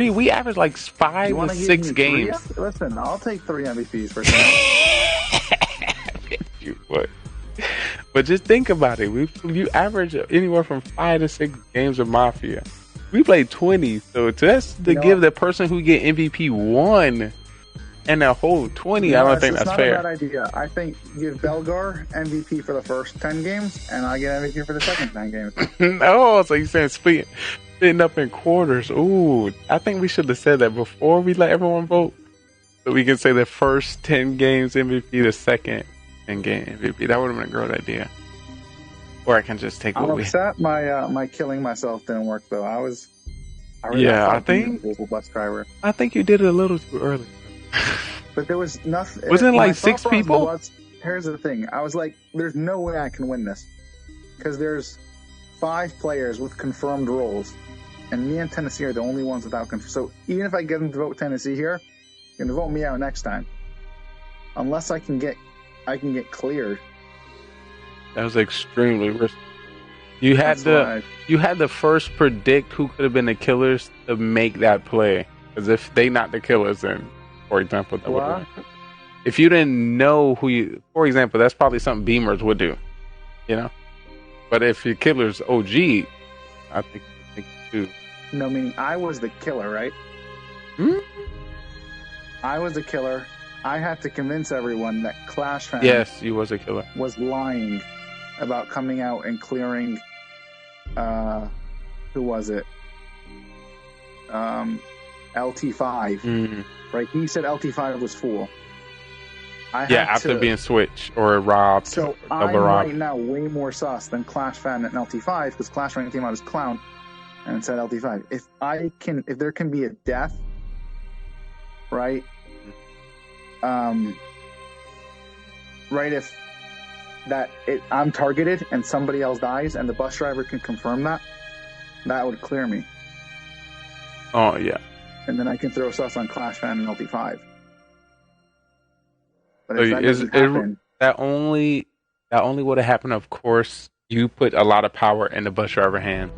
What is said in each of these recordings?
We average like 5 to 6 games. Listen, I'll take 3 MVPs for tonight. You would. But just think about it. You average anywhere from 5 to 6 games of Mafia. We played 20, so just to give the person who get MVP 1 and a whole 20, I don't think that's fair. That's not a bad idea. I think give Belgar MVP for the first 10 games, and I get MVP for the second 10 games. No, so you're saying splitting up in quarters. Ooh, I think we should have said that before we let everyone vote. So we can say the first 10 games MVP, the second 10 game MVP. That would have been a great idea. Or I can just take what we upset my killing myself didn't work though. I think bus driver. I think you did it a little too early. But there was nothing. Wasn't it like 6 people? Here's the thing. I was like, there's no way I can win this. Because there's 5 players with confirmed roles. And me and Tennessee are the only ones without confirmed. So even if I get them to vote Tennessee here, you're going to vote me out next time. Unless I can get cleared. That was extremely risky. You had to first predict who could have been the killers to make that play. Because if they not the killers, then, for example, that would if you didn't know who you, for example, that's probably something Beamers would do, you know. But if your killer's OG, I think you do. No, meaning I was the killer, right? I was the killer. I had to convince everyone that Clash Fan yes, you was a killer. Was lying about coming out and clearing. Who was it? LT5. Right? He said LT5 was full. After being switched or robbed. So I'm right now way more sus than Clash Fan and LT5 because Clash Fan came out as clown and said LT5. If there can be a death, right? If I'm targeted and somebody else dies and the bus driver can confirm that would clear me. Oh yeah. And then I can throw sus on Clash Fan and LT5. But so that only would have happened. Of course, you put a lot of power in the bus driver hand.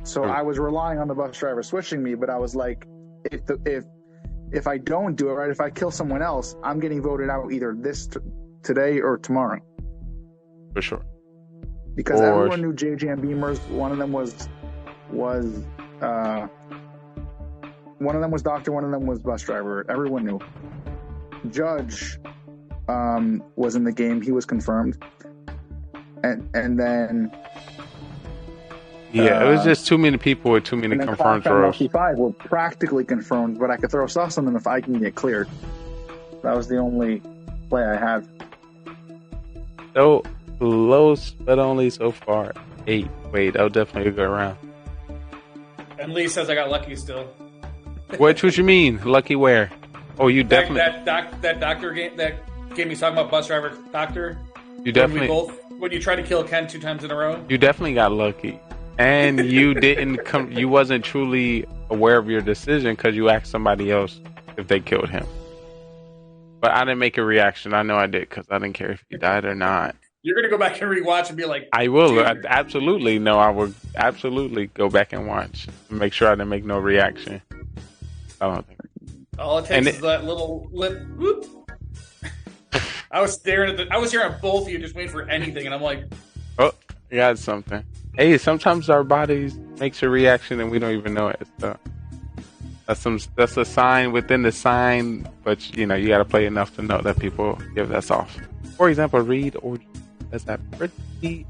So I was relying on the bus driver switching me, but I was like, if I don't do it right, if I kill someone else, I'm getting voted out either today or tomorrow. For sure. Because everyone knew JJ and Beamers. One of them was doctor. One of them was bus driver. Everyone knew. Judge was in the game. He was confirmed. And then it was just too many people with too many confirmed roles. 5 were practically confirmed, but I could throw sus on them if I can get cleared. That was the only play I had. So close, but only so far. 8. Wait, that'll definitely go around. And Lee says I got lucky still. What you mean? Lucky where? Oh, you definitely that doctor game that game he's talking about, bus driver doctor. You definitely when you tried to kill Ken 2 times in a row. You definitely got lucky, and you didn't come. You wasn't truly aware of your decision because you asked somebody else if they killed him. But I didn't make a reaction. I know I did because I didn't care if he died or not. You're gonna go back and rewatch and be like, I will absolutely. No, I will absolutely go back and watch and make sure I didn't make no reaction. I don't think. All it takes is that little lip. Whoop. I was staring at I was hearing both of you just waiting for anything, and I'm like, oh, you got something. Hey, sometimes our bodies makes a reaction and we don't even know it. So that's a sign within the sign, but you got to play enough to know that people give us off. For example, Reed or does that pretty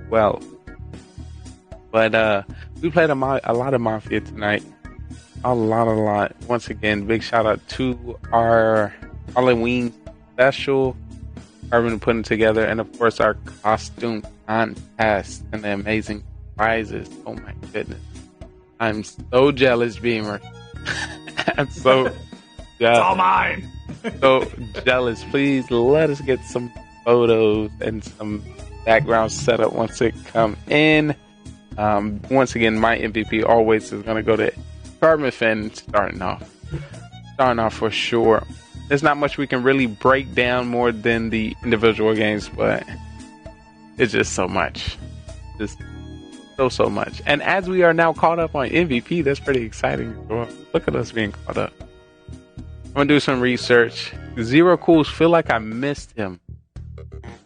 well. But we played a lot of Mafia tonight. A lot. Once again, big shout out to our Halloween special Carbon putting together, and of course our costume contest and the amazing prizes. Oh my goodness. I'm so jealous, Beamer. I'm so jealous. It's all mine. So jealous. Please let us get some photos and some background setup once it come in. Once again, my MVP always is going to go to Carbon Fin starting off for sure. There's not much we can really break down more than the individual games, but it's just so much. Just so much. And as we are now caught up on MVP, that's pretty exciting. Look at us being caught up. I'm gonna do some research. Zero Cools, feel like I missed him.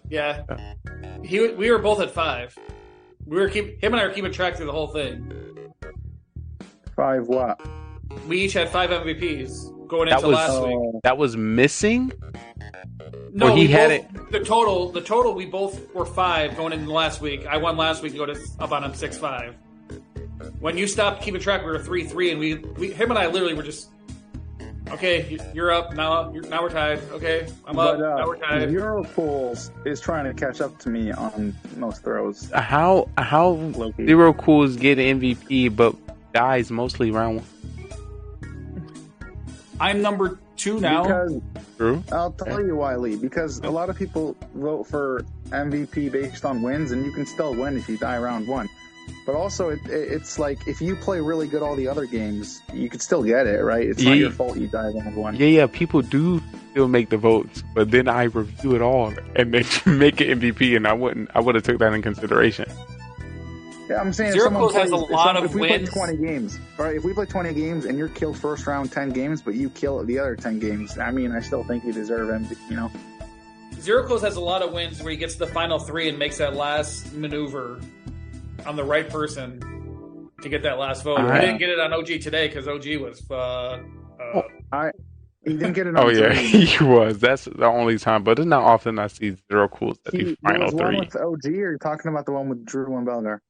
Yeah, we were both at 5. Him and I were keeping track through the whole thing. 5 what? We each had 5 MVPs going into last week. That was missing. No, he had it. The total, we both were 5 going into last week. I won last week to go up on him 6-5. When you stopped keeping track, we were 3-3, and him and I literally were just, okay, you're up now. Now we're tied. Okay, I'm up. Now we're tied. Zero Cools is trying to catch up to me on most throws. How Zero Cools get MVP, but dies mostly round 1? I'm number 2 now. Because True. I'll tell you why, Lee. Because a lot of people vote for MVP based on wins, and you can still win if you die round 1. But also, it's like if you play really good all the other games, you could still get it, right? It's not your fault you die round 1. Yeah. People do still make the votes, but then I review it all and then make it MVP, and I would have took that in consideration. Yeah, I'm saying Zero Cools has a lot of if we wins. play 20 games, right? If we play 20 games and you're killed first round 10 games, but you kill the other 10 games, I mean, I still think you deserve MVP, you know? Zero Cools has a lot of wins where he gets the final 3 and makes that last maneuver on the right person to get that last vote. I didn't get it on OG today because OG was. He didn't get it on Oh yeah, three. he was. That's the only time, but it's not often I see Zero Cools at the final was one 3. with OG, or you're talking about the one with Drew and Belgar?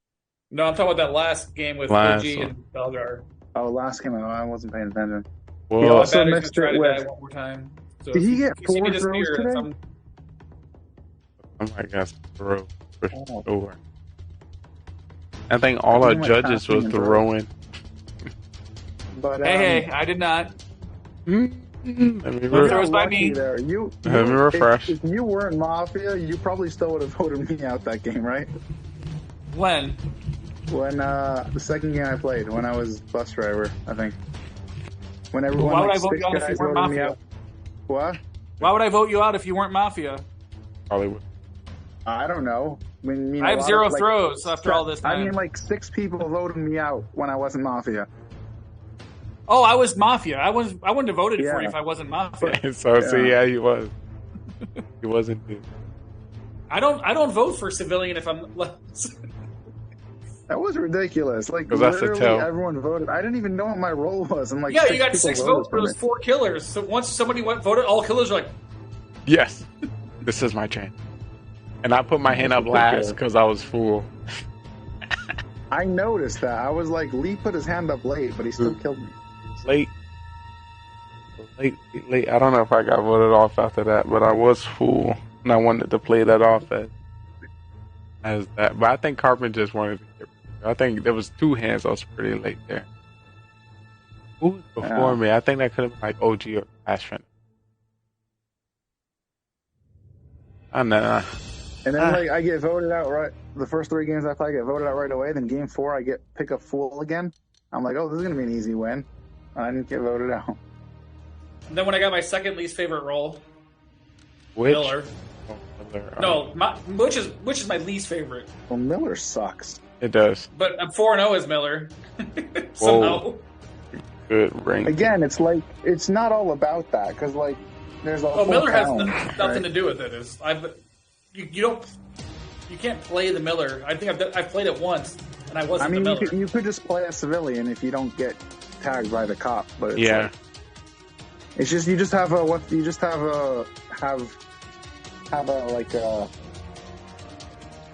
No, I'm talking about that last game with OG and Belgar. Oh, last game, I wasn't paying attention. Well, He also Battery's missed gonna it try with. that one more time. So Did he get if you see 4 me throws disappear, today? oh my gosh, throw for Oh. sure. I think all our think like judges passing was and throwing. But Hey, I did not. Let me you Throws got by lucky me. there. Let me refresh. If you weren't Mafia, you probably still would have voted me out that game, right? When? When the second game I played, when I was bus driver, I think. When everyone, Why would like, I vote 6 you out if you guys weren't voted me Mafia? out. What? Why would I vote you out if you weren't Mafia? Probably would. I don't know. I have 0 throws after all this time. I mean, like 6 people voted me out when I wasn't Mafia. Oh, I was Mafia. I wouldn't have voted for Yeah. you if I wasn't Mafia. So see, yeah, he was. He wasn't. Dude. I don't vote for civilian if I'm. That was ridiculous. Like, 'Cause that's the literally tell. everyone voted. I didn't even know what my role was. I'm like, Yeah, 6 you got people 6 voted votes for me. those 4 killers. So once somebody voted, all killers are like, Yes, this is my chance. And I put my hand up last because I was full. I noticed that. I was like, Lee put his hand up late, but he still killed me. Late. I don't know if I got voted off after that, but I was full, and I wanted to play that off as that. But I think Carpenter just wanted to get. I think there was 2 hands. I was pretty late there. Who was before me? I think that could have been like OG or Ashford. I don't know. And then like I get voted out right. The first 3 games I play, I get voted out right away. Then game 4, I get pick up full again. I'm like, oh, this is gonna be an easy win. I didn't get voted out. and then when I got my second least favorite role, Which? Miller. Oh, Miller. No, which is my least favorite. Well, Miller sucks. It does. But I'm 4-0 as Miller. So no. Good ring. Again, it's like it's not all about that because like there's a whole Miller has town, nothing right? to do with it. You can't play the Miller. I think I've played it once and I wasn't I mean, the Miller. you could just play a civilian if you don't get tagged by the cop. But it's Yeah. like, it's just you just have a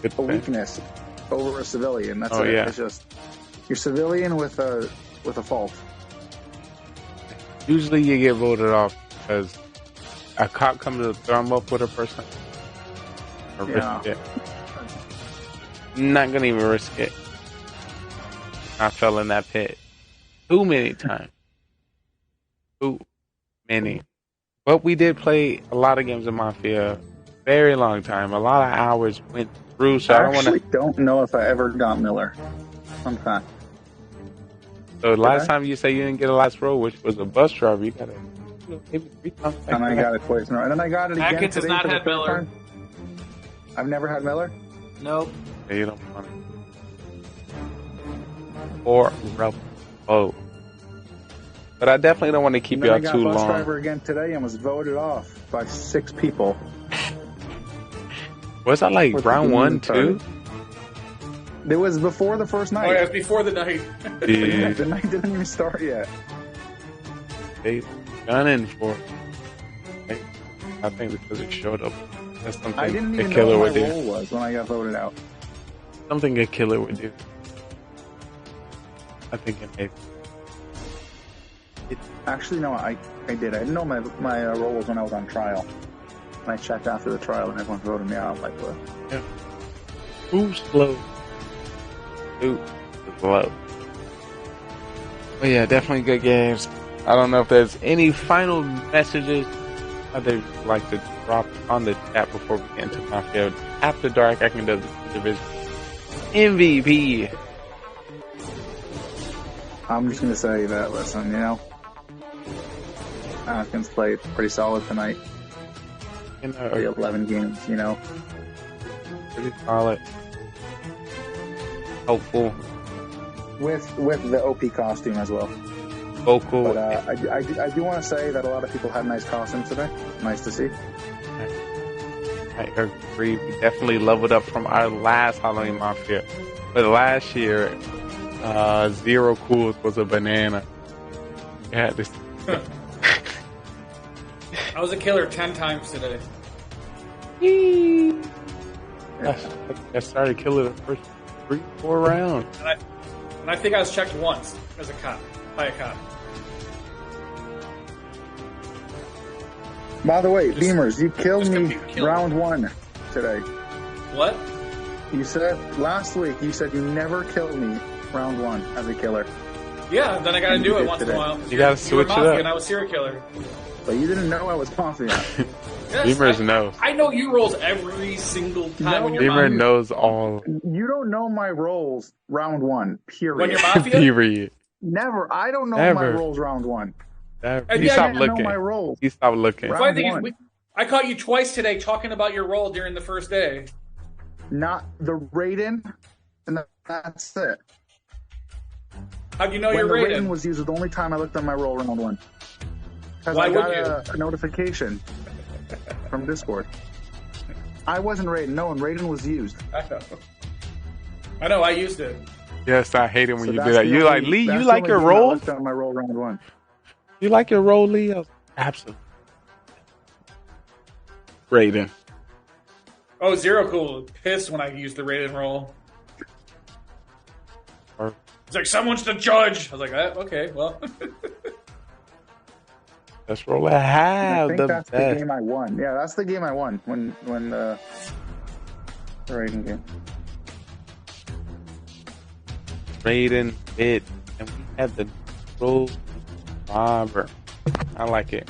Good thing. weakness over a civilian. That's Oh, it. yeah. It's just you're civilian with a fault. Usually you get voted off because a cop comes to throw him up with a person. Or Yeah. risk it. Not gonna even risk it. I fell in that pit too many times. Too many. But we did play a lot of games of Mafia. Very long time. A lot of hours went through. So I don't want to. don't know if I ever got Miller. Sometime. So last time you say you didn't get a last roll, which was a bus driver, you got it. Maybe 3 times. And I got it twice in a row. And then I got it again Atkins has today not for the had 3rd Miller. time. I've never had Miller. Nope. Yeah, you don't want it. or remote. But I definitely don't want to keep y'all too I got bus long. driver again today and was voted off by 6 people. Was that like round 1, 2? It was before the first night. Oh, yeah, it was before the night. Yeah. The night didn't even start yet. They gunning for it. I think because it showed up. That's something I didn't even a killer know would what my do. role was when I got voted out. Something a killer would do. I think it made. Actually, no, I did. I didn't know my role was when I was on trial. And I checked after the trial and everyone voted me out. I'm like, what? Yeah. Who's slow? Who's slow? But yeah, definitely good games. I don't know if there's any final messages I'd like to drop on the chat before we get into Mafia. After Dark, I can do the division MVP. I'm just going to say that, listen, you know, Atkins played pretty solid tonight. You know, The 11 games, you know. pretty solid. Hopeful. With the OP costume as well. Vocal. But I do want to say that a lot of people had nice costumes today. Nice to see. I agree. We definitely leveled up from our last Halloween Mafia. But last year, Zero Cools was a banana. Yeah, this. I was a killer 10 times today. I started killing the first 3-4 rounds. And I think I was checked once as a cop, by a cop. By the way, Beamers, you killed just me computer killed. round 1 today. What? You said last week, you said you never killed me round 1 as a killer. Yeah, then I gotta You do it did once in today. a while. You gotta were switch it Mafia up. And I was serial killer. But you didn't know I was Mafia. Yes, Beamers knows. I know you rolls every single time No, when you're Beamer Mafia. knows all. You don't know my roles round 1, period. When you're Mafia? Period. Never. I don't know my Never. roles round 1. And He yeah, stopped I know looking. my roles. He stopped looking. Right. Funny thing Round is, I caught you twice today talking about your role during the first day. Not the Raiden, and that's it. How'd you know When you're the rated? Raiden was used was the only time I looked at my roll round 1. Because Why I would got a notification from Discord. I wasn't Raiden. No, and Raiden was used. I know, I used it. Yes, I hate it when So you that's do that. the You only- like Lee? that's You the like only your game I role? looked at my roll round 1. You like your role, Lee? Absolutely. Raiden. Oh, Zero Cool was pissed when I used the rated roll. Or It's like, someone's the judge. I was like, okay, well. best role I I have. think The that's the best. game I won. Yeah, that's the game I won when the Raiden game. Raiden hit, and we had the role robber. I like it.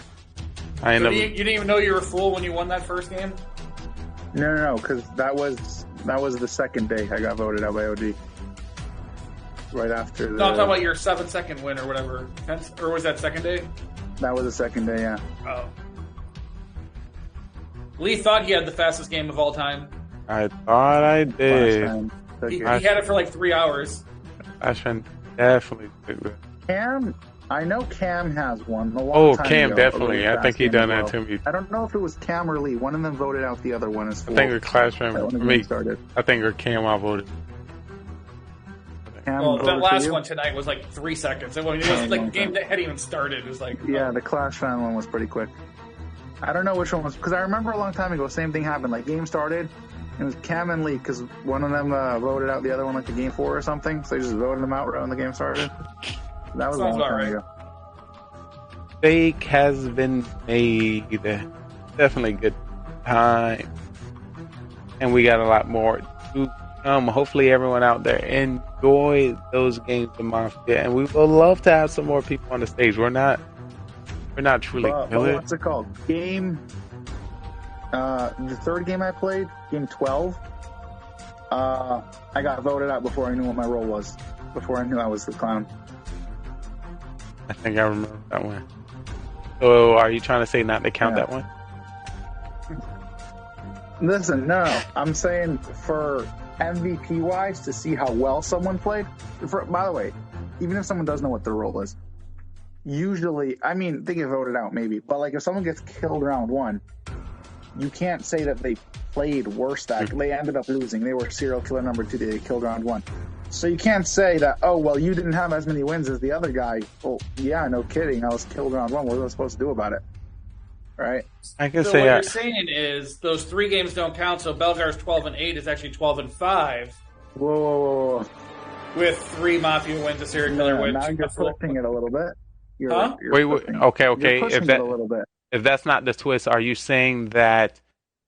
I So end you up. didn't even know you were a fool when you won that first game? No, because that was the second day I got voted out by OD. Right after the. No, I'm talking about your 7-second win or whatever. Or was that second day? That was the second day, yeah. Oh. Lee thought he had the fastest game of all time. I thought I Last did. time. He had it for like 3 hours. I should definitely do that. Cam, I know Cam has one. A long Oh, time Cam, ago, definitely. a really I think fast he game done as that well. to me. I don't know if it was Cam or Lee. One of them voted out the other one as I fool. think a class Right member when for the me. game started. I think a Cam I voted. Cam Well, voted that for last you? one tonight was like 3 seconds. It was like the game that hadn't even started. It was like, Yeah, the Clash fan one was pretty quick. I don't know which one was, because I remember a long time ago, same thing happened. Like, game started, it was Cam and Lee, because one of them voted out the other one like the game 4 or something, so they just voted them out right when the game started. That was a Sounds long about time right. ago. Fake has been made. Definitely good time. And we got a lot more to come. Hopefully everyone out there enjoy those games of Mafia. And we would love to have some more people on the stage. We're not truly But killer. what's it called? Game, the third game I played, game 12, I got voted out before I knew what my role was. Before I knew I was the clown. I think I remember that one. So are you trying to say not to count Yeah. that one? Listen, no, I'm saying for MVP wise to see how well someone played. By the way, even if someone doesn't know what their role is, usually, I mean, they get voted out maybe, but like if someone gets killed round 1, you can't say that they played worse. That they ended up losing. They were serial killer number 2. They killed round 1. So you can't say that, oh, well, you didn't have as many wins as the other guy. Well, yeah, no kidding. I was killed round 1. What was I supposed to do about it? Right? I can so say what you're saying is those 3 games don't count, so Belgar's 12-8 is actually 12-5. Whoa. With 3 Mafia wins, a serial killer wins. Now you're pushing it a little bit. Wait, okay. You're pushing it a little bit. If that's not the twist, are you saying that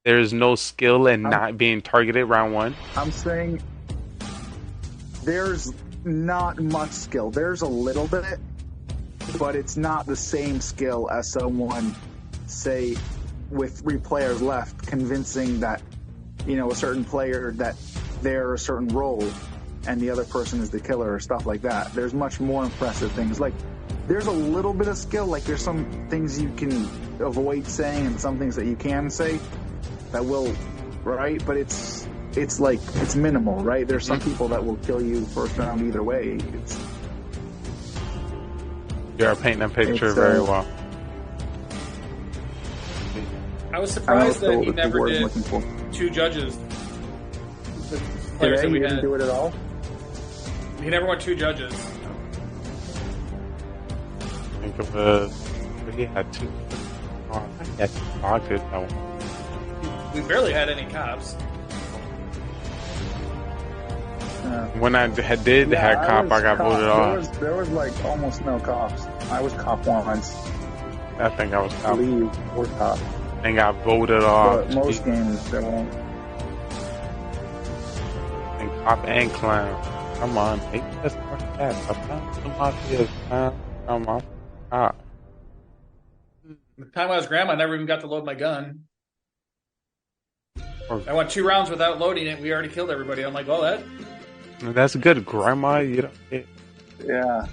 there's no skill in not being targeted round 1? I'm saying there's not much skill. There's a little bit, but it's not the same skill as someone, say, with 3 players left, convincing that, a certain player that they're a certain role and the other person is the killer or stuff like that. There's much more impressive things. Like, there's a little bit of skill. Like, there's some things you can avoid saying and some things that you can say that will, right? But it's minimal, right? There's some people that will kill you first round either way. You're painting a picture very well. I was surprised that he never did 2 judges. The players that we didn't do it at all? He never went 2 judges. Think of he had 2. Oh, I think he had 2 boxes. We barely had any cops. When I did have cop, I got voted off. There was like almost no cops. I was cop once. I think I was cop. Or cop. And got voted off. But most games, there won't. And cop and clown. Come on, make this more fast. I found some Mafia clown. Come on. The time I was grandma, I never even got to load my gun. I went 2 rounds without loading it. We already killed everybody. I'm like, well, that's good, grandma. You don't. Yeah.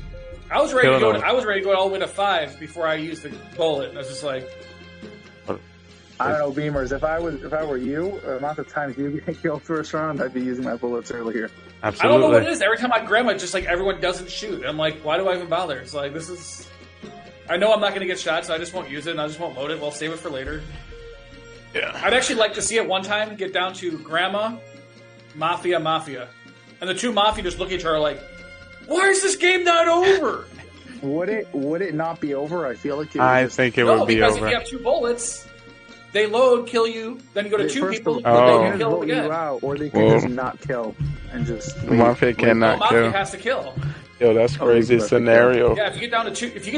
I was ready to go. I was ready to go all the way to 5 before I used the bullet. I was just like, I don't know, Beamers. If I were you, the amount of times you get killed first round, I'd be using my bullets earlier. Absolutely. I don't know what it is. Every time I grandma, just like everyone doesn't shoot. I'm like, why do I even bother? It's like, this is. I know I'm not going to get shot, so I just won't use it and I just won't load it. We'll save it for later. Yeah. I'd actually like to see it one time get down to grandma, Mafia. And the 2 Mafia just look at each other like, why is this game not over? Would it not be over? I feel like I think it would be over. No, because if you have 2 bullets, they load, kill you, then you go to 2 people, they can kill again. You out, or they can just not kill and just leave. Mafia cannot kill. Mafia has to kill. Yo, that's crazy scenario. Yeah, if you get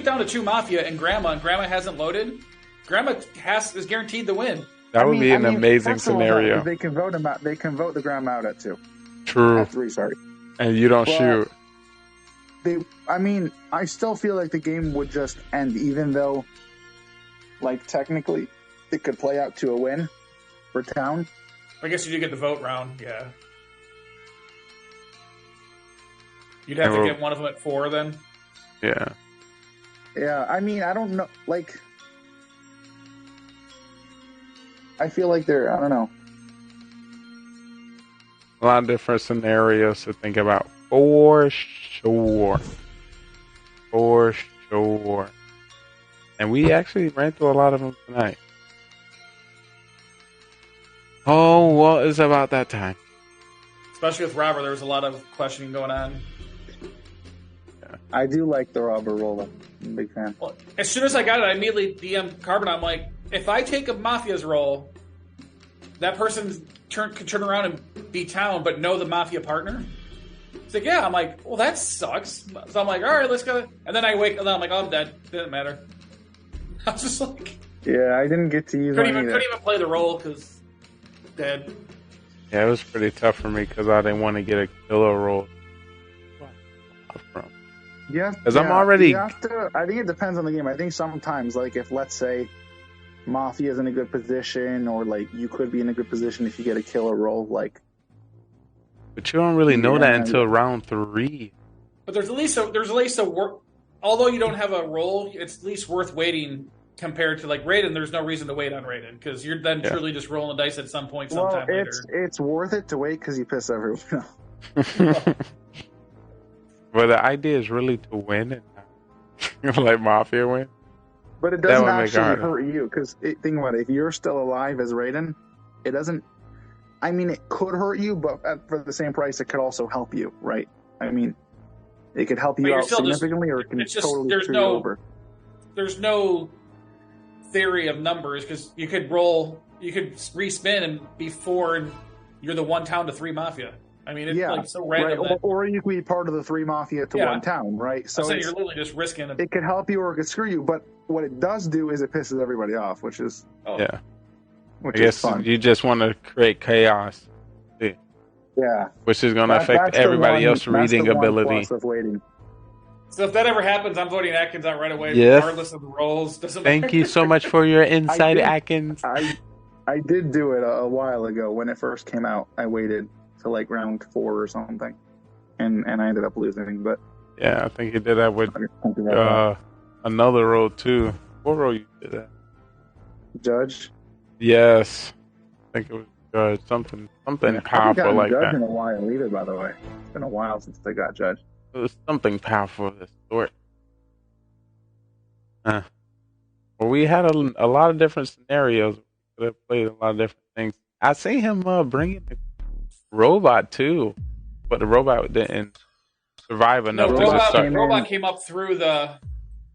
down to 2 Mafia and grandma hasn't loaded, grandma is guaranteed the win. That would be an amazing scenario. They can vote him out. They can vote the grandma out at 2. True. At 3, sorry. And you don't shoot. I still feel like the game would just end, even though, like, technically, it could play out to a win for town. I guess you do get the vote round, yeah. You'd have to get one of them at 4, then? Yeah. Yeah, I don't know, like... I feel like I don't know. A lot of different scenarios to think about. For sure. And we actually ran through a lot of them tonight. Oh, well, it's about that time. Especially with Robert, there was a lot of questioning going on. Yeah. I do like the Robert role. I'm a big fan. Well, as soon as I got it, I immediately DM'd Carbon. I'm like, if I take a Mafia's role, that person could turn around and be town, but know the Mafia partner? He's like, yeah. I'm like, well, that sucks. So I'm like, all right, let's go. And then I wake up, and I'm like, oh, I'm dead. Didn't matter. I was just like... Yeah, I didn't get to use couldn't even play the role, because dead. Yeah, it was pretty tough for me, because I didn't want to get a killer role. Yeah, because I'm already... I think it depends on the game. I think sometimes, like, if, let's say, Mafia is in a good position, or, like, you could be in a good position if you get a killer role, like... But you don't really know that until round 3. But there's at least a work... Although you don't have a role, it's at least worth waiting compared to like Raiden, there's no reason to wait on Raiden because you're then truly just rolling the dice at some point sometime later. It's worth it to wait because you piss everyone off. Well, the idea is really to win and not like Mafia win. But it doesn't actually hurt you because think about it. If you're still alive as Raiden, it doesn't. I mean, it could hurt you, but for the same price, it could also help you, right? I mean, it could help you out significantly, or it can totally screw you over. There's no theory of numbers because you could respin and be 4 and you're the 1 town to 3 Mafia. I mean, it's like so random. Right. Or you could be part of the 3 Mafia to 1 town, right? So you're literally just risking it. It could help you or it could screw you, but what it does do is it pisses everybody off, which is I guess fun. You just want to create chaos. Yeah. Which is going to affect everybody else's reading ability. Of waiting. So if that ever happens, I'm voting Atkins out right away, regardless of the rolls. Thank you so much for your insight, Atkins. I did do it a while ago when it first came out. I waited to like round 4 or something, and I ended up losing. But yeah, I think you did that with another role too. What role you did that? Judge. Yes, I think it was Judge. Something powerful like Judge that. In a while either, by the way. It's been a while since they got Judge. It was something powerful of this sort. Well, we had a lot of different scenarios. We could have played a lot of different things. I see him bringing the robot too, but the robot didn't survive enough. Robot came up through the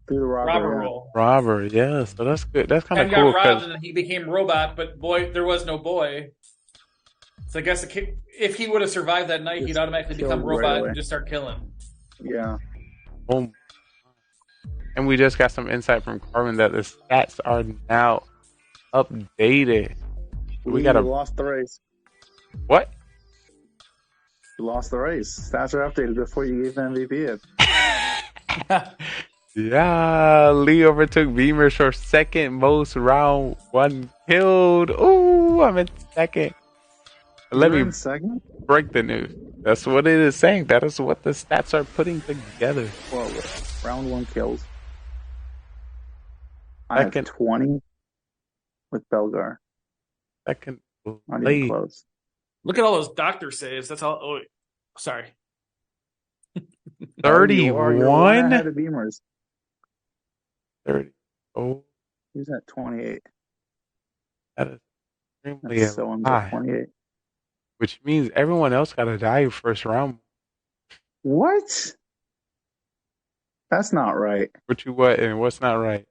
robber roll. Robber, yeah. So that's good. That's kind of cool. And got robbed, and then he became robot. But boy, there was no boy. So I guess if he would have survived that night, he'd automatically become robot and just start killing. Yeah. Boom. And we just got some insight from Carmen that the stats are now updated. We lost the race. What? You lost the race. Stats are updated before you gave the MVP it. Yeah, Lee overtook Beamers for second most round 1 killed. Ooh, I'm in second. Let me break the news. That's what it is saying. That is what the stats are putting together. Well, round 1 kills. I have 20 with Belgar. Second. Not even close. Look at all those doctor saves. That's all. Oh, sorry. 31? Ahead of Beamers. 30. Oh. He's at 28. That is extremely high. 28. Which means everyone else got to die first round. What? That's not right. What and what's not right?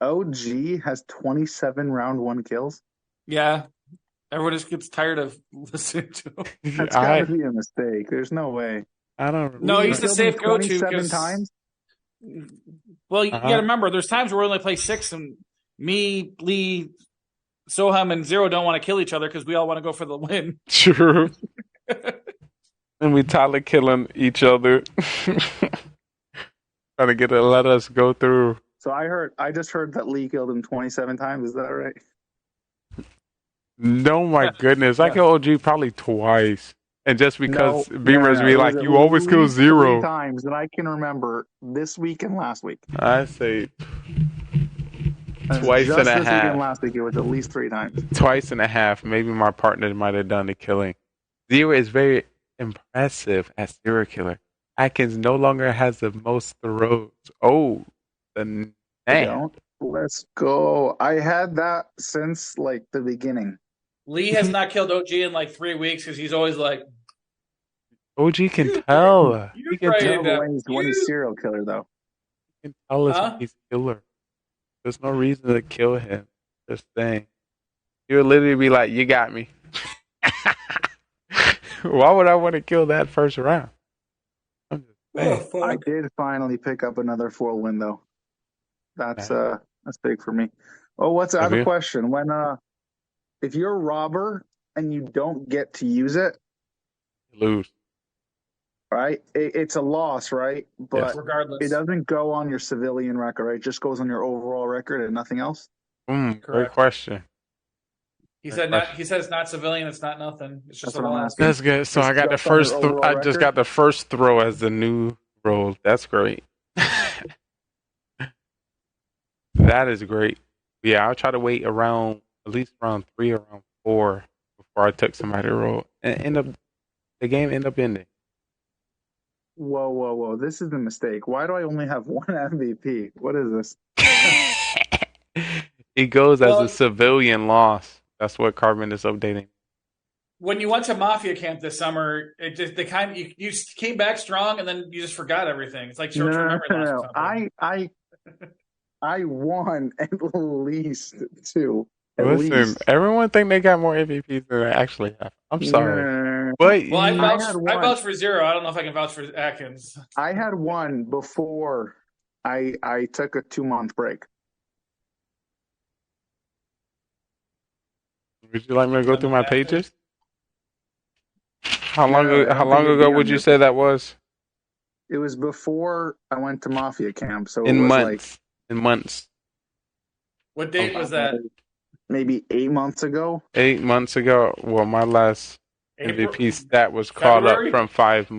OG has 27 round 1 kills. Yeah. Everyone just gets tired of listening to him. That's got to be a mistake. There's no way. I don't remember. No, he's the safe go-to. 27 times? Well, you got to remember, there's times where we only play 6, and me, Lee, Soham, and Zero don't want to kill each other because we all want to go for the win. True. And we totally killing each other. Trying to let us go through. So I just heard that Lee killed him 27 times. Is that right? No, my goodness. I killed OG probably twice. And just because Beamers be like, you always kill 0. 3 times that I can remember this week and last week. I say twice and a half. This week and last week, it was at least 3 times. Twice and a half. Maybe my partner might have done the killing. 0 is very impressive as serial killer. Atkins no longer has the most throws. Oh, the name. Let's go. I had that since like the beginning. Lee has not killed OG in like 3 weeks because he's always like, OG can tell. He can tell when he's serial killer, though. He can tell us when he's a killer. There's no reason to kill him. Just saying. He would literally be like, you got me. Why would I want to kill that first round? I'm just saying. I did finally pick up another full win, though. That's big for me. Oh, I have a question. When if you're a robber and you don't get to use it, you lose. Right? It's a loss, right? But regardless, it doesn't go on your civilian record, right? It just goes on your overall record and nothing else. Great question. He said it's not civilian, it's not nothing. It's just a loss. That's good. So I got the first I just got the first throw as the new roll. That's great. That is great. Yeah, I'll try to wait around at least around 3 or around 4 before I took somebody to roll, and the game end up ending. Whoa. This is the mistake. Why do I only have one MVP? What is this? It goes as a civilian loss. That's what Carbon is updating. When you went to Mafia camp this summer, it just you came back strong, and then you just forgot everything. It's like short-term memory loss. Or something. I won at least 2. Listen, everyone think they got more MVPs than they actually have. I'm sorry. But I vouched for 0. I don't know if I can vouch for Atkins. I had 1 before I took a 2-month break. Would you like me to go through my pages? How long ago would you say that was? It was before I went to Mafia camp, so in months. What date was that? Maybe 8 months ago. 8 months ago. Well, my last MVP stat was caught up from 6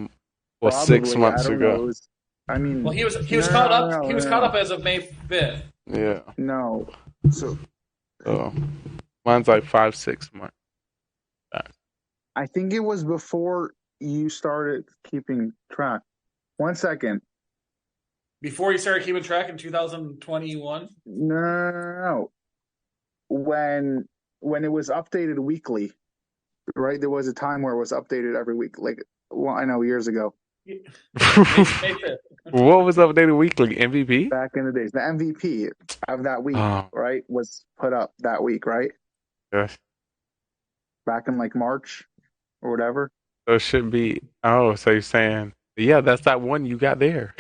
months ago. Well, he was caught up. He was caught up as of May 5th. Yeah. No. So mine's like 5-6 months. I think it was before you started keeping track. 1 second. Before you started keeping track in 2021? No. When it was updated weekly, right? There was a time where it was updated every week. I know, years ago. What was updated weekly? MVP? Back in the days. The MVP of that week, right, was put up that week, right? Yes. Back in March or whatever. So it should be, so you're saying, yeah, that's that one you got there.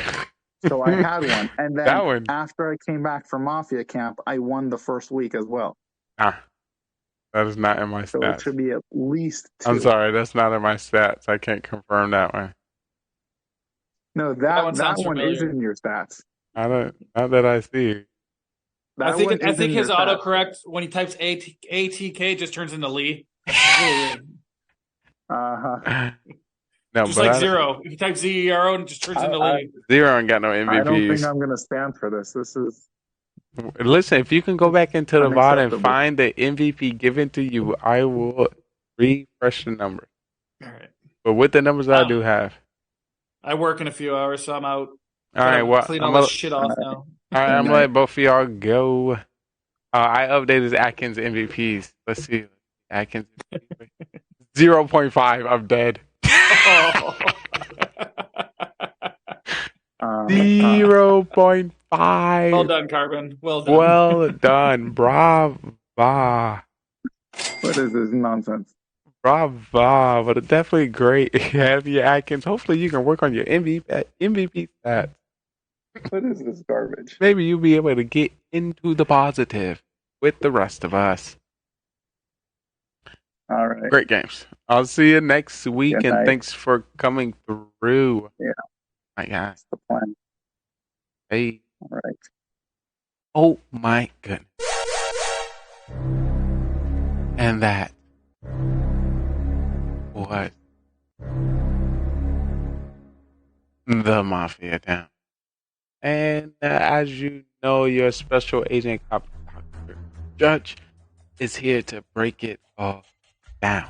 So I had one. And then after I came back from Mafia camp, I won the first week as well. That is not in my stats. So it should be at least 2. I'm sorry, that's not in my stats. I can't confirm that one. No, that one is in your stats. Not that I see. I think his autocorrect, when he types ATK, just turns into Lee. Uh-huh. No, just like 0. He types ZERO and just turns into Lee. 0 ain't got no MVPs. I don't think I'm going to stand for this. This is... Listen, if you can go back into the VOD and find the MVP given to you, I will refresh the numbers. All right. But with the numbers I do have. I work in a few hours, so I'm out. All right, well, clean all this shit off now. All right, I'm letting both of y'all go. I updated Atkins MVPs. Let's see. Atkins 0.5. I'm dead. 0.5. Well done, Carbon. Well done. Well done. Bravo. What is this nonsense? Bravo. But it's definitely great. Have your Atkins. Hopefully you can work on your MVP stats. What is this garbage? Maybe you'll be able to get into the positive with the rest of us. All right. Great games. I'll see you next week, and thanks for coming through. Yeah. My God. That's the plan. Hey. All right. Oh, my goodness. And that was the Mafia Town. And as you know, your special agent cop, Dr. Judge, is here to break it all down.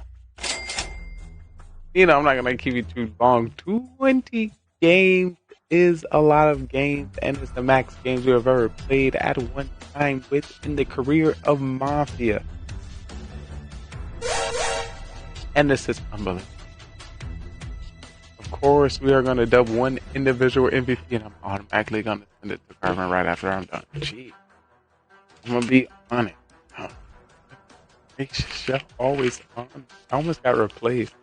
I'm not going to keep you too long. 20 games is a lot of games, and it's the max games you have ever played at one time within the career of Mafia. And this is unbelievable. Of course, we are going to dub one individual MVP, and I'm automatically going to send it to Carbon right after I'm done. Gee, I'm going to be on it. Make sure always on. I almost got replaced.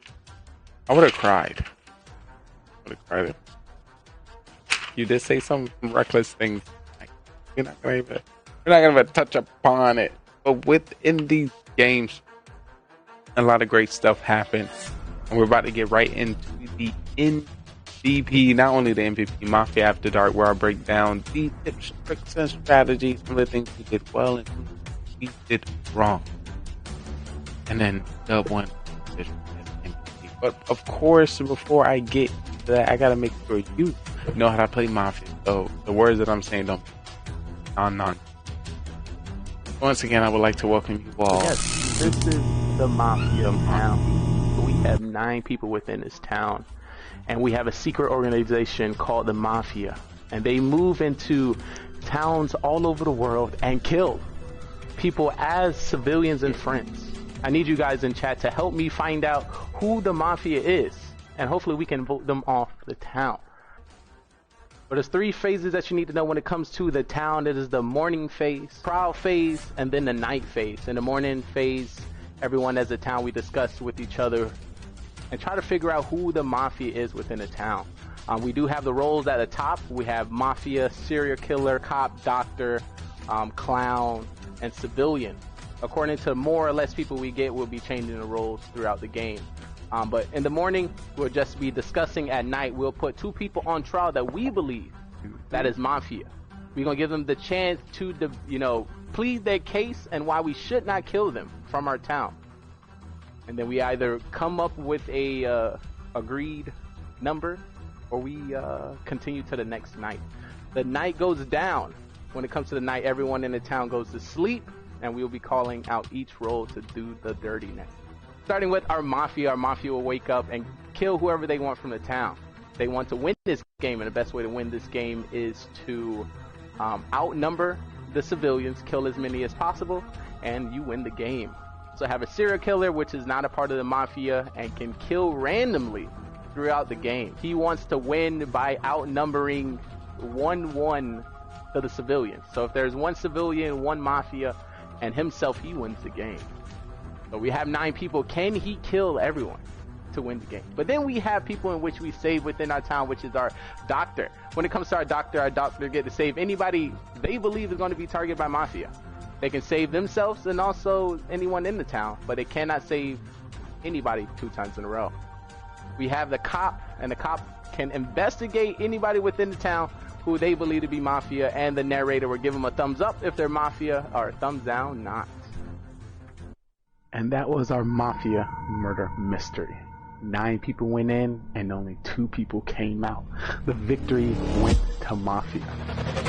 I would have cried. You did say some reckless things. You're not gonna even touch upon it. But within these games, a lot of great stuff happened, and we're about to get right into the MVP. Not only the MVP, Mafia After Dark, where I break down the tips, tricks, and strategies, some of the things we did well and we did wrong, and then dub one. But of course, before I get to that, I gotta make sure you know how to play Mafia. So the words that I'm saying don't none. Once again, I would like to welcome you all. Yes, this is the Mafia town. We have 9 people within this town, and we have a secret organization called the Mafia, and they move into towns all over the world and kill people as civilians and friends. I need you guys in chat to help me find out who the Mafia is, and hopefully we can vote them off the town. But there's 3 phases that you need to know when it comes to the town. It is the morning phase, trial phase, and then the night phase. In the morning phase, everyone as a town, we discuss with each other and try to figure out who the Mafia is within the town. We do have the roles at the top. We have Mafia, serial killer, cop, doctor, clown, and civilian. According to more or less people we get, we'll be changing the roles throughout the game. But in the morning, we'll just be discussing. At night, we'll put 2 people on trial that we believe that is Mafia. We're going to give them the chance to, plead their case and why we should not kill them from our town. And then we either come up with a agreed number, or we continue to the next night. The night goes down. When it comes to the night, everyone in the town goes to sleep, and we'll be calling out each role to do the dirtiness. Starting with our Mafia will wake up and kill whoever they want from the town. They want to win this game, and the best way to win this game is to outnumber the civilians, kill as many as possible, and you win the game. So have a serial killer, which is not a part of the Mafia and can kill randomly throughout the game. He wants to win by outnumbering 1-1 to the civilians. So if there's 1 civilian, 1 Mafia, and himself, he wins the game. So we have 9 people. Can he kill everyone to win the game? But then we have people in which we save within our town, which is our doctor. When it comes to our doctor get to save anybody they believe is going to be targeted by Mafia. They can save themselves and also anyone in the town, but they cannot save anybody 2 times in a row. We have the cop, and the cop can investigate anybody within the town who they believe to be Mafia, and the narrator will give them a thumbs up if they're Mafia, or a thumbs down not. And that was our Mafia murder mystery. 9 people went in and only 2 people came out. The victory went to Mafia.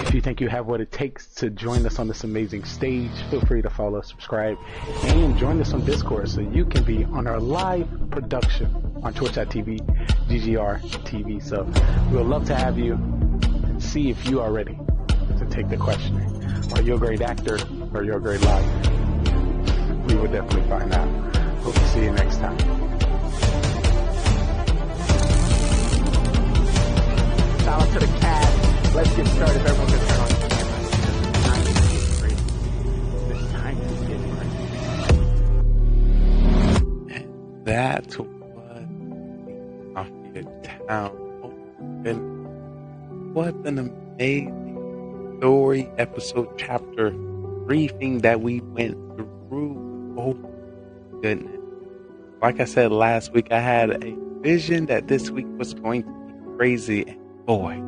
If you think you have what it takes to join us on this amazing stage, feel free to follow, subscribe, and join us on Discord so you can be on our live production on twitch.tv, GGR TV. So we would love to have you and see if you are ready to take the questioning. Are you a great actor or you're a great liar? We will definitely find out. Hope to see you next time. Shout out to the cast. Let's get started. Everyone can turn on the camera. This time is getting crazy. That was Mafia Town. And what an amazing story, episode, chapter, briefing that we went through. Oh, goodness. Like I said last week, I had a vision that this week was going to be crazy. And boy.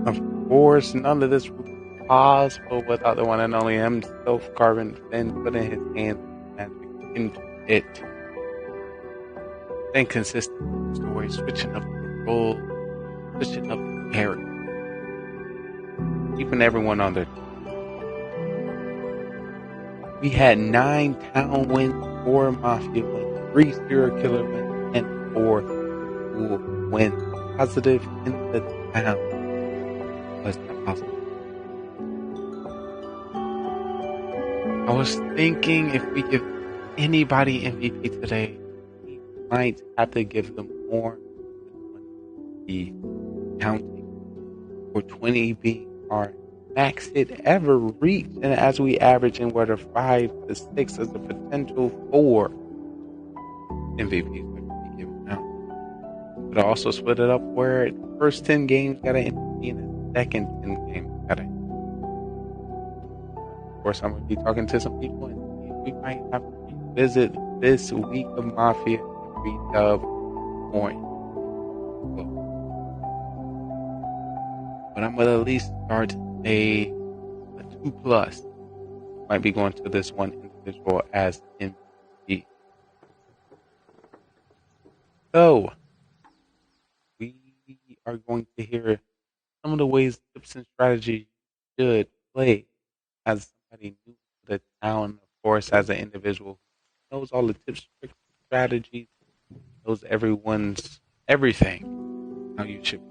Of course, none of this would be possible without the one and only himself, Carvin Finn, putting his hands into it. Staying consistent with the story, switching up the role, switching up the character. Keeping everyone on their toes. We had 9 town wins, 4 Mafia wins, 3 serial killer wins, and 4 cool wins. Positive in the town. Was not possible. I was thinking if we give anybody MVP today, we might have to give them more than 20 counting, or 20 being our max hit ever reached, and as we average in where 5 to 6 as a potential 4 MVPs that could be given out. But also split it up where the first 10 games got an MVP and the second 10 games got an MVP. Of course, I'm going to be talking to some people and we might have to visit this week of Mafia every dub point. But I'm going to at least start a 2+. Might be going to this one individual as MVP. So, we are going to hear some of the ways tips and strategy should play as somebody new to the town, of course, as an individual who knows all the tips, tricks, strategies, knows everyone's everything, how you should.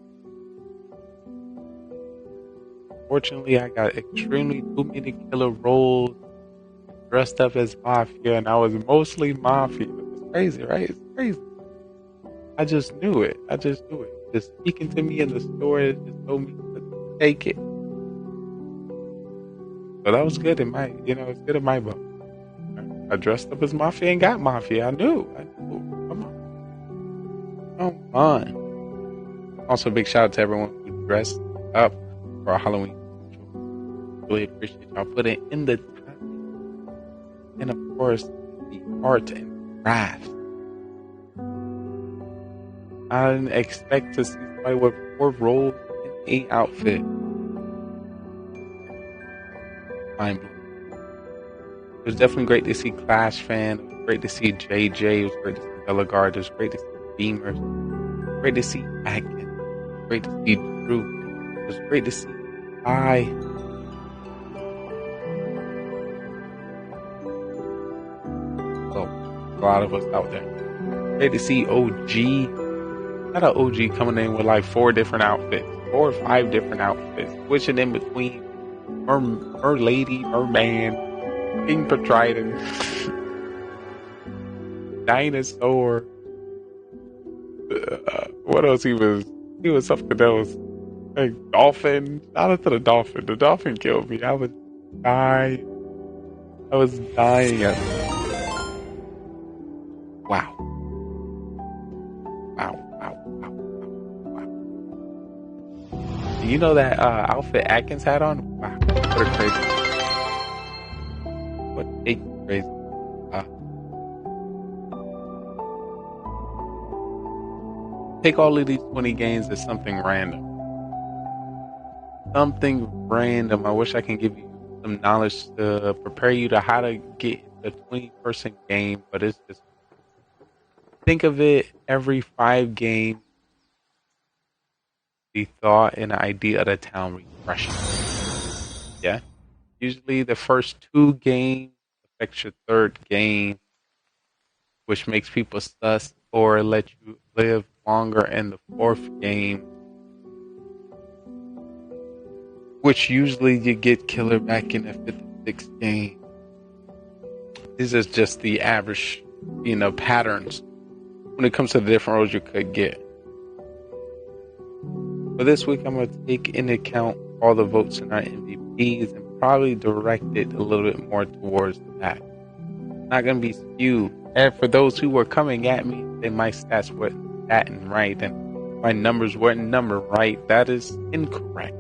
Fortunately, I got extremely too many killer roles, dressed up as Mafia, and I was mostly Mafia. It's crazy, right? It's crazy. I just knew it. Just speaking to me in the store, it just told me to take it. So that was good in my, it's good in my book. I dressed up as Mafia and got Mafia. I knew. Come on. Also, big shout out to everyone who dressed up for Halloween. Really appreciate y'all putting in the time. And of course, the art and craft. I didn't expect to see somebody with 4 roles in a outfit. Mind blowing. It was definitely great to see Clash Fan. It was great to see JJ. It was great to see Bellegarde. It was great to see Beamer. It was great to see Atkin. It was great to see Drew. It was great to see a lot of us out there. Great to see OG. Not an OG coming in with like 4 different outfits, 4 or 5 different outfits, switching in between her lady, her man, King Poseidon, dinosaur. What else he was? He was something else. Like dolphin. Shout out to the dolphin. The dolphin killed me. I was dying. Wow. You know that outfit Atkins had on? Wow. What a crazy. What a crazy. Take all of these 20 games as something random. I wish I can give you some knowledge to prepare you to how to get the 20-person game, but it's just think of it every 5 games. The thought and the idea of the town refreshing. Yeah. Usually the first 2 games affect your 3rd game, which makes people sus or let you live longer in the 4th game, which usually you get killer back in the 5th and 6th game. This is just the average, patterns when it comes to the different roles you could get. For this week, I'm going to take into account all the votes in our MVPs and probably direct it a little bit more towards that. Not going to be skewed. And for those who were coming at me, say my stats weren't statin right and my numbers weren't numbered right, that is incorrect.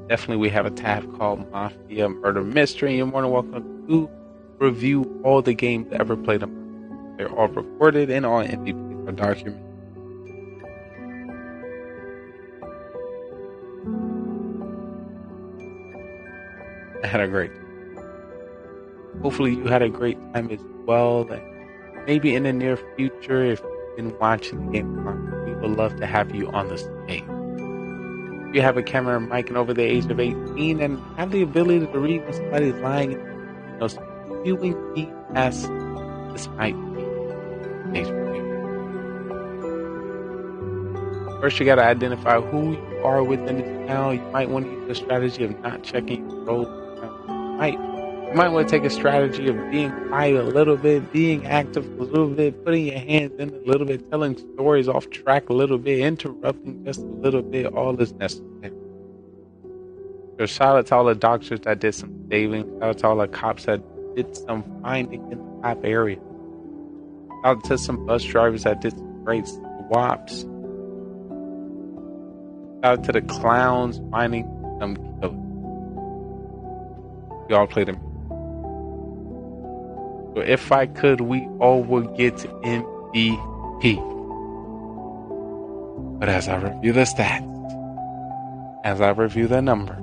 Definitely, we have a tab called Mafia Murder Mystery. You're more than welcome to review all the games ever played on. They're all recorded and all MVPs are documented. I had a great time. Hopefully you had a great time as well. And maybe in the near future, if you've been watching the game, we would love to have you on the stage. If you have a camera and mic and over the age of 18 and have the ability to read when somebody's lying, spewing deep as this might be stage for you. First, you got to identify who you are within this town. You might want to use a strategy of not checking your roles. You might want to take a strategy of being quiet a little bit, being active a little bit, putting your hands in a little bit, telling stories off track a little bit, interrupting just a little bit. All is necessary. So shout out to all the doctors that did some saving. Shout out to all the cops that did some finding in the top area. Shout out to some bus drivers that did some great swaps. Shout out to the clowns finding some killers. Y'all played them. So if I could, we all would get MVP. But as I review the stats, as I review the number,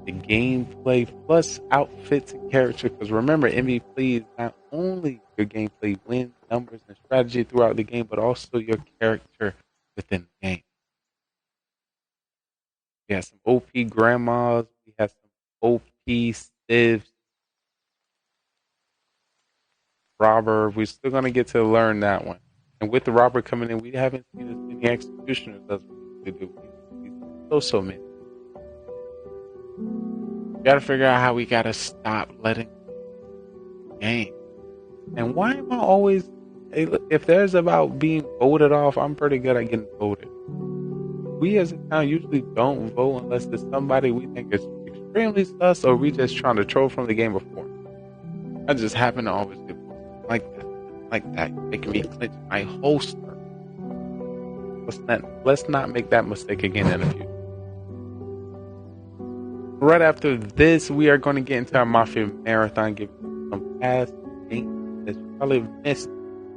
the gameplay plus outfits and character, because remember, MVP is not only your gameplay wins, numbers, and strategy throughout the game, but also your character within the game. We had some OP grandmas. We had some OP civs. Robber. We're still gonna get to learn that one. And with the robber coming in, we haven't seen as many executioners as we do. So many. We gotta figure out how we gotta stop letting game. And why am I always? Hey, look, if there's about being voted off, I'm pretty good at getting voted. We as a town usually don't vote unless there's somebody we think is extremely sus, or we just trying to troll from the game before. I just happen to always get voted like that, making me clench my holster. Let's not make that mistake again in the future. Right after this, we are going to get into our Mafia Marathon, give you some past games that you probably missed.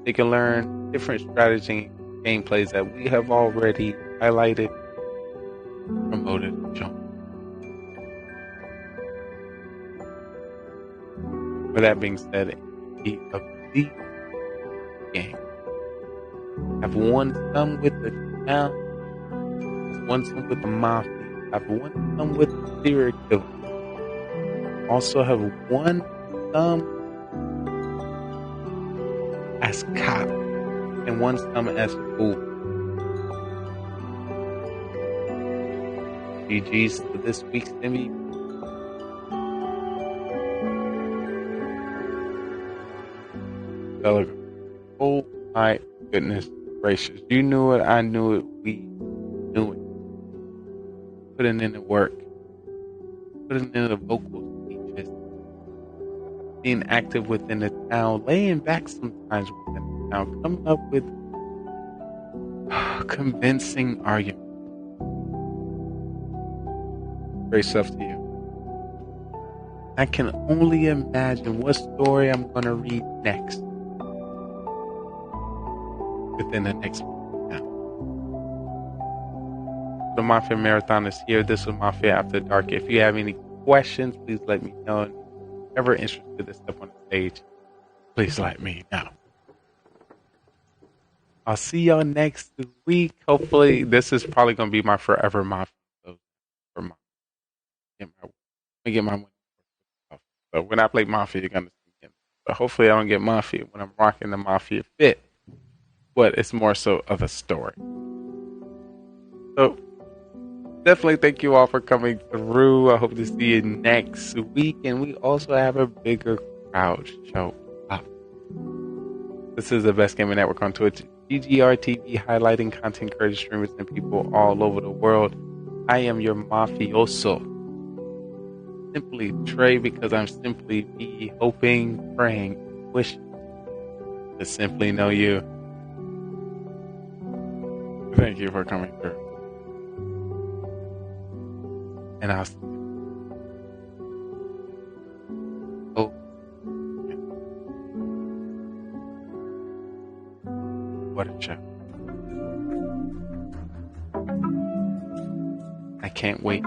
You can learn different strategy gameplays that we have already highlighted, promoted, and shown. With that being said, the elite game. I've won some with the town, won some with the Mafia. I've won some with the serial killer. Also have won some as cop and won some as fool. GG's for this week's MVP. Telegram. Oh my goodness gracious. You knew it, I knew it, we knew it. Putting in the work, putting in the vocal speeches, being active within the town, laying back sometimes within the town, coming up with convincing arguments. Great stuff to you. I can only imagine what story I'm going to read next within the next week. The Mafia Marathon is here. This is Mafia After Dark. If you have any questions, please let me know. And if you're ever interested to step on the stage, please let me know. I'll see y'all next week. Hopefully, this is probably going to be my forever Mafia. Get my money. So when I play Mafia, you're going to see him. But hopefully, I don't get Mafia when I'm rocking the Mafia fit. But it's more so of a story. So, definitely thank you all for coming through. I hope to see you next week. And we also have a bigger crowd show up. This is the Best Gaming Network on Twitch. GGR TV, highlighting content creators, streamers, and people all over the world. I am your mafioso. Simply Trey, because I'm simply me, hoping, praying, wishing to simply know you. Thank you for coming through. And I'll see you. Oh. What a show. I can't wait.